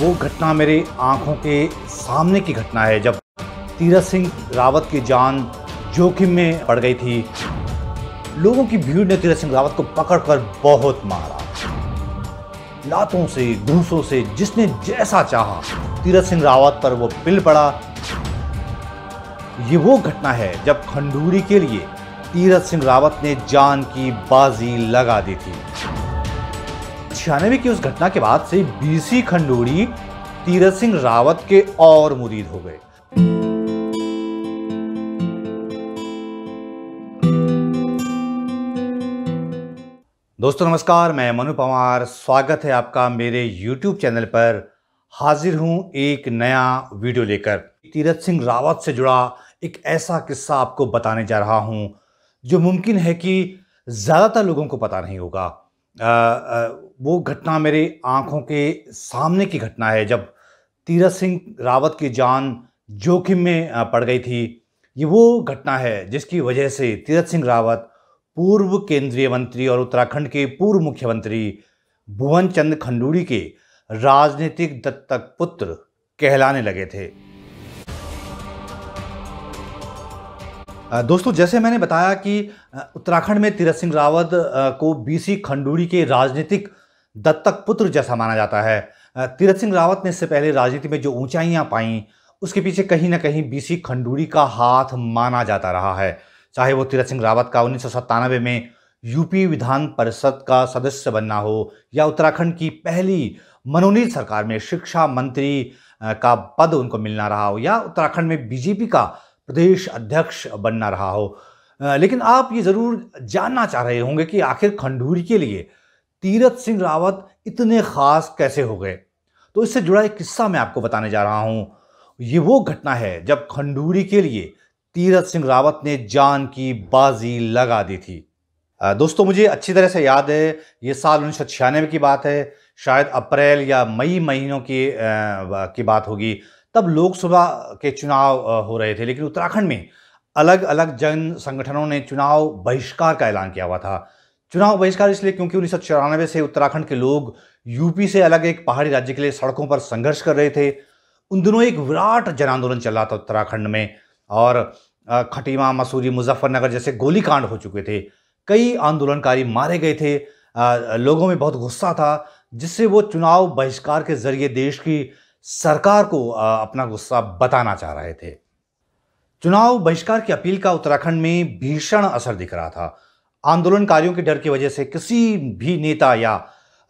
वो घटना मेरे आंखों के सामने की घटना है जब तीरथ सिंह रावत की जान जोखिम में पड़ गई थी। लोगों की भीड़ ने तीरथ सिंह रावत को पकड़कर बहुत मारा, लातों से, घूंसों से, जिसने जैसा चाहा तीरथ सिंह रावत पर वो पिल पड़ा। ये वो घटना है जब खंडूरी के लिए तीरथ सिंह रावत ने जान की बाजी लगा दी थी। 96 की उस घटना के बाद से बीसी खंडूरी तीरथ सिंह रावत के और मुरीद हो गए। दोस्तों नमस्कार, मैं मनु पवार, स्वागत है आपका मेरे YouTube चैनल पर। हाजिर हूं एक नया वीडियो लेकर। तीरथ सिंह रावत से जुड़ा एक ऐसा किस्सा आपको बताने जा रहा हूं जो मुमकिन है कि ज़्यादातर लोगों को पता नहीं होगा। वो घटना मेरे आंखों के सामने की घटना है जब तीरथ सिंह रावत की जान जोखिम में पड़ गई थी। ये वो घटना है जिसकी वजह से तीरथ सिंह रावत पूर्व केंद्रीय मंत्री और उत्तराखंड के पूर्व मुख्यमंत्री भुवन चंद खंडूरी के राजनीतिक दत्तक पुत्र कहलाने लगे थे। दोस्तों, जैसे मैंने बताया कि उत्तराखंड में तीरथ सिंह रावत को बीसी खंडूरी के राजनीतिक दत्तक पुत्र जैसा माना जाता है। तीरथ सिंह रावत ने इससे पहले राजनीति में जो ऊंचाइयां पाई उसके पीछे कहीं ना कहीं बीसी खंडूरी का हाथ माना जाता रहा है। चाहे वो तीरथ सिंह रावत का 1997 में यूपी विधान परिषद का सदस्य बनना हो या उत्तराखंड की पहली मनोनीत सरकार में शिक्षा मंत्री का पद उनको मिलना रहा हो या उत्तराखंड में बीजेपी का प्रदेश अध्यक्ष बनना रहा हो। लेकिन आप ये जरूर जानना चाह रहे होंगे कि आखिर खंडूरी के लिए तीरथ सिंह रावत इतने खास कैसे हो गए। तो इससे जुड़ा एक किस्सा मैं आपको बताने जा रहा हूं। ये वो घटना है जब खंडूरी के लिए तीरथ सिंह रावत ने जान की बाजी लगा दी थी। दोस्तों, मुझे अच्छी तरह से याद है, ये साल 1996 की बात है, शायद अप्रैल या मई महीनों की बात होगी। तब लोकसभा के चुनाव हो रहे थे, लेकिन उत्तराखंड में अलग अलग जन संगठनों ने चुनाव बहिष्कार का ऐलान किया हुआ था। चुनाव बहिष्कार इसलिए क्योंकि 1994 से उत्तराखंड के लोग यूपी से अलग एक पहाड़ी राज्य के लिए सड़कों पर संघर्ष कर रहे थे। उन दिनों एक विराट जन आंदोलन चल रहा था उत्तराखंड में और खटीमा, मसूरी, मुजफ्फरनगर जैसे गोलीकांड हो चुके थे। कई आंदोलनकारी मारे गए थे। लोगों में बहुत गुस्सा था, जिससे वो चुनाव बहिष्कार के जरिए देश की सरकार को अपना गुस्सा बताना चाह रहे थे। चुनाव बहिष्कार की अपील का उत्तराखंड में भीषण असर दिख रहा था। आंदोलनकारियों के डर की वजह से किसी भी नेता या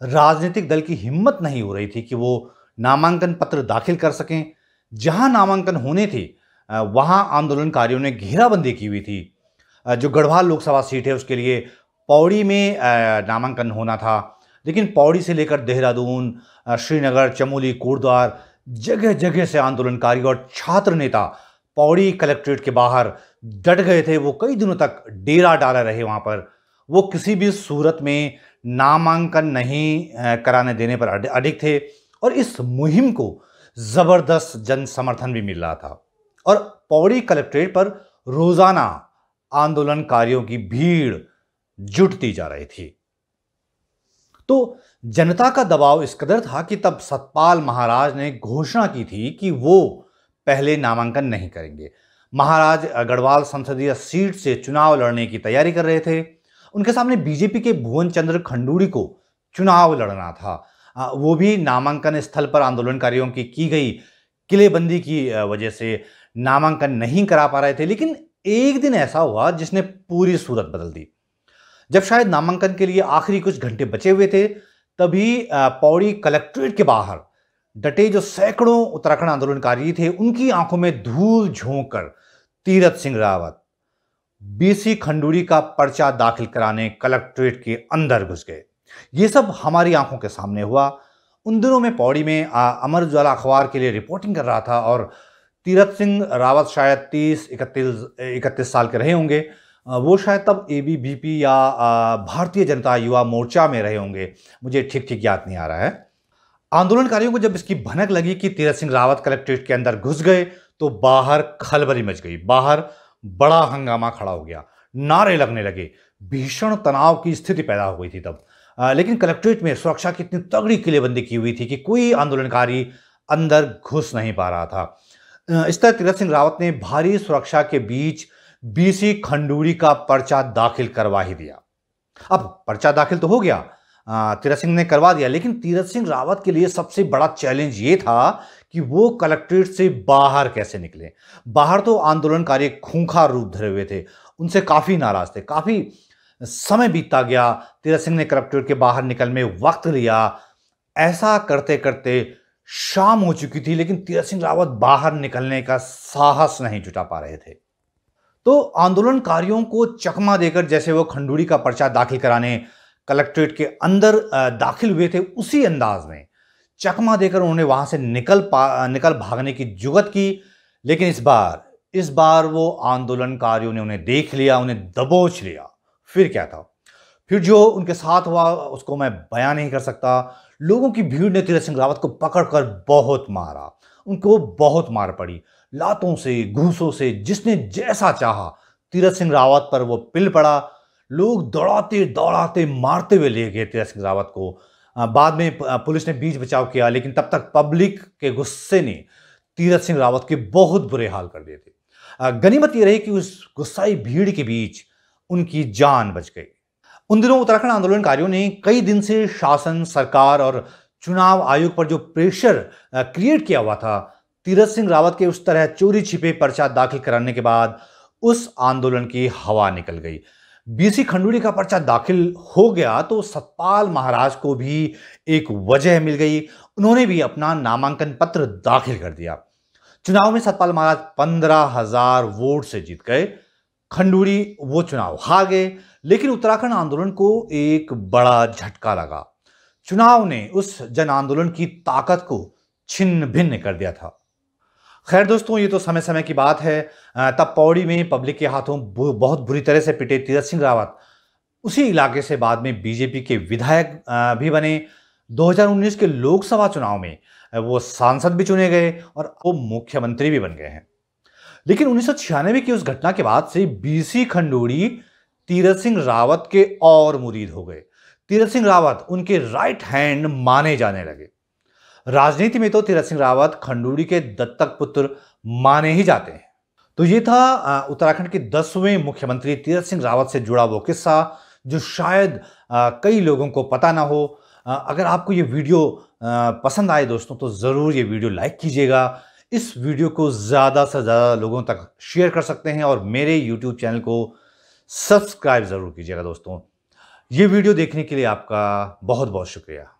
राजनीतिक दल की हिम्मत नहीं हो रही थी कि वो नामांकन पत्र दाखिल कर सकें। जहां नामांकन होने थे वहां आंदोलनकारियों ने घेराबंदी की हुई थी। जो गढ़वाल लोकसभा सीट है उसके लिए पौड़ी में नामांकन होना था, लेकिन पौड़ी से लेकर देहरादून, श्रीनगर, चमोली, कोटद्वार जगह जगह से आंदोलनकारी और छात्र नेता पौड़ी कलेक्ट्रेट के बाहर डट गए थे। वो कई दिनों तक डेरा डाला रहे वहां पर। वो किसी भी सूरत में नामांकन नहीं कराने देने पर अडिग थे और इस मुहिम को जबरदस्त जन समर्थन भी मिल रहा था और पौड़ी कलेक्ट्रेट पर रोजाना आंदोलनकारियों की भीड़ जुटती जा रही थी। तो जनता का दबाव इस कदर था कि तब सतपाल महाराज ने घोषणा की थी कि वो पहले नामांकन नहीं करेंगे। महाराज गढ़वाल संसदीय सीट से चुनाव लड़ने की तैयारी कर रहे थे। उनके सामने बीजेपी के भुवन चंद्र खंडूरी को चुनाव लड़ना था। वो भी नामांकन स्थल पर आंदोलनकारियों की गई किलेबंदी की वजह से नामांकन नहीं करा पा रहे थे। लेकिन एक दिन ऐसा हुआ जिसने पूरी सूरत बदल दी। जब शायद नामांकन के लिए आखिरी कुछ घंटे बचे हुए थे, तभी पौड़ी कलेक्ट्रेट के बाहर डटे जो सैकड़ों उत्तराखंड आंदोलनकारी थे, उनकी आंखों में धूल झोंक कर तीरथ सिंह रावत बीसी खंडूरी का पर्चा दाखिल कराने कलेक्ट्रेट के अंदर घुस गए। ये सब हमारी आंखों के सामने हुआ। उन दिनों में पौड़ी में अमर उजाला अखबार के लिए रिपोर्टिंग कर रहा था और तीरथ सिंह रावत शायद 30-31 साल के रहे होंगे। वो शायद तब एबीवीपी या भारतीय जनता युवा मोर्चा में रहे होंगे, मुझे ठीक ठीक याद नहीं आ रहा है। आंदोलनकारियों को जब इसकी भनक लगी कि तीरथ सिंह रावत कलेक्ट्रेट के अंदर घुस गए तो बाहर खलबली मच गई। बाहर बड़ा हंगामा खड़ा हो गया, नारे लगने लगे, भीषण तनाव की स्थिति पैदा हो गई थी तब। लेकिन कलेक्ट्रेट में सुरक्षा की इतनी तगड़ी किलेबंदी की हुई थी कि कोई आंदोलनकारी अंदर घुस नहीं पा रहा था। इस तरह तीरथ सिंह रावत ने भारी सुरक्षा के बीच बीसी खंडूरी का पर्चा दाखिल करवा ही दिया। अब पर्चा दाखिल तो हो गया, तीरथ सिंह ने करवा दिया, लेकिन तीरथ सिंह रावत के लिए सबसे बड़ा चैलेंज ये था कि वो कलेक्ट्रेट से बाहर कैसे निकले। बाहर तो आंदोलनकारी खूंखार रूप धरे हुए थे, उनसे काफी नाराज थे। काफी समय बीतता गया, तीरथ सिंह ने कलेक्ट्रेट के बाहर निकलने में वक्त लिया। ऐसा करते करते शाम हो चुकी थी, लेकिन तीरथ सिंह रावत बाहर निकलने का साहस नहीं जुटा पा रहे थे। तो आंदोलनकारियों को चकमा देकर जैसे वो खंडूरी का पर्चा दाखिल कराने कलेक्ट्रेट के अंदर दाखिल हुए थे, उसी अंदाज में चकमा देकर उन्होंने वहां से निकल भागने की जुगत की। लेकिन इस बार वो आंदोलनकारियों ने उन्हें देख लिया, उन्हें दबोच लिया। फिर क्या था, फिर जो उनके साथ हुआ उसको मैं बयान नहीं कर सकता। लोगों की भीड़ ने तीरथ सिंह रावत को पकड़कर बहुत मारा, उनको बहुत मार पड़ी, लातों से, घूंसों से, जिसने जैसा चाहा तीरथ सिंह रावत पर वो पिल पड़ा। लोग दौड़ाते दौड़ाते मारते हुए ले गए तीरथ सिंह रावत को। बाद में पुलिस ने बीच बचाव किया, लेकिन तब तक पब्लिक के गुस्से ने तीरथ सिंह रावत के बहुत बुरे हाल कर दिए थे। गनीमत यह रही कि उस गुस्साई भीड़ के बीच उनकी जान बच गई। उन दिनों उत्तराखंड आंदोलनकारियों ने कई दिन से शासन, सरकार और चुनाव आयोग पर जो प्रेशर क्रिएट किया हुआ था, तीरथ सिंह रावत के उस तरह चोरी छिपे पर्चा दाखिल कराने के बाद उस आंदोलन की हवा निकल गई। बीसी खंडूरी का पर्चा दाखिल हो गया तो सतपाल महाराज को भी एक वजह मिल गई। उन्होंने भी अपना नामांकन पत्र दाखिल कर दिया। चुनाव में सतपाल महाराज 15,000 वोट से जीत गए। खंडूरी वो चुनाव हार गए, लेकिन उत्तराखंड आंदोलन को एक बड़ा झटका लगा। चुनाव ने उस जन आंदोलन की ताकत को छिन्न भिन्न कर दिया था। खैर दोस्तों, ये तो समय समय की बात है। तब पौड़ी में पब्लिक के हाथों बहुत बुरी तरह से पिटे तीरथ सिंह रावत उसी इलाके से बाद में बीजेपी के विधायक भी बने। 2019 के लोकसभा चुनाव में वो सांसद भी चुने गए और वो मुख्यमंत्री भी बन गए हैं। लेकिन 1996 की उस घटना के बाद से बीसी खंडूरी तीरथ सिंह रावत के और मुरीद हो गए। तीरथ सिंह रावत उनके राइट हैंड माने जाने लगे। राजनीति में तो तीरथ सिंह रावत खंडूरी के दत्तक पुत्र माने ही जाते हैं। तो ये था उत्तराखंड के 10वें मुख्यमंत्री तीरथ सिंह रावत से जुड़ा वो किस्सा जो शायद कई लोगों को पता ना हो। अगर आपको ये वीडियो पसंद आए दोस्तों, तो ज़रूर ये वीडियो लाइक कीजिएगा। इस वीडियो को ज़्यादा से ज़्यादा लोगों तक शेयर कर सकते हैं और मेरे यूट्यूब चैनल को सब्सक्राइब ज़रूर कीजिएगा दोस्तों। ये वीडियो देखने के लिए आपका बहुत बहुत शुक्रिया।